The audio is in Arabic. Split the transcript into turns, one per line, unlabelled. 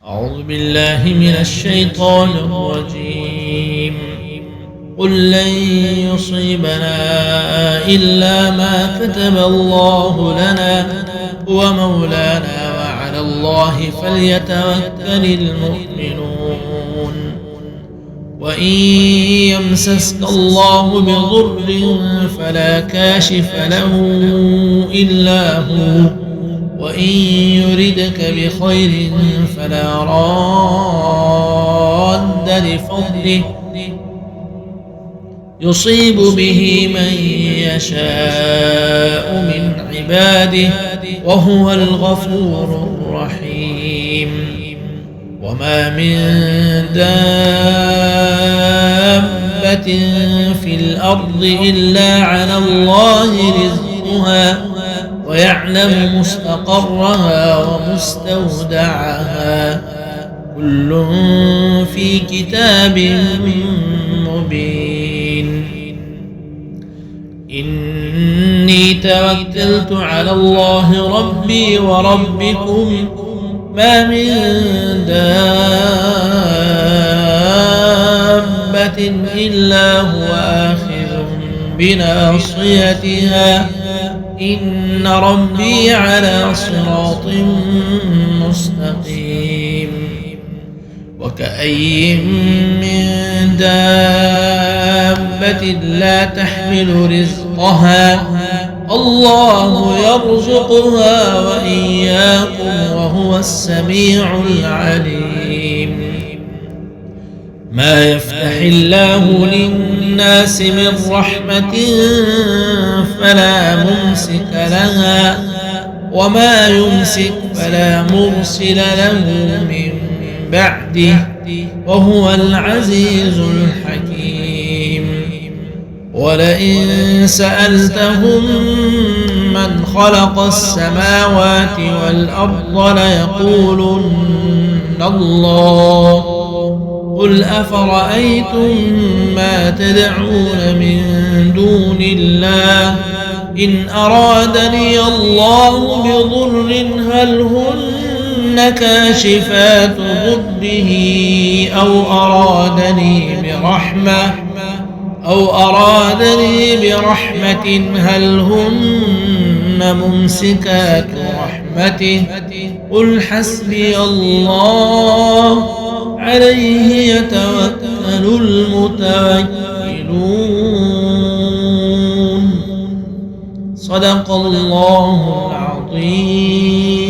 أعوذ بالله من الشيطان الرجيم. قل لن يصيبنا إلا ما كتب الله لنا هو مولانا وعلى الله فليتوكل المؤمنون. وإن يمسسك الله بضر فلا كاشف له إلا هو، وإن يردك بخير فلا راد لفضله يصيب به من يشاء من عباده وهو الغفور الرحيم. وما من دابة في الأرض إلا على الله رزقها ويعلم مستقرها ومستودعها كل في كتاب مبين. إني توكلت على الله ربي وربكم ما من دابة إلا هو آخذ بناصيتها إن ربي على صراط مستقيم. وكأي من دابة لا تحمل رزقها الله يرزقها وإياكم وهو السميع العليم. ما يفتح الله للناس من رحمة فلا ممسك لها وما يمسك فلا مرسل له من بعده وهو العزيز الحكيم. ولئن سألتهم من خلق السماوات والأرض ليقولن الله قل أفرأيتم ما تدعون من دون الله إن أرادني الله بضر هل هن كاشفات ضره أو أرادني برحمة هل هن ممسكات رحمته قل حسبي الله عليه يتوكل المتوكلون. صدق الله العظيم.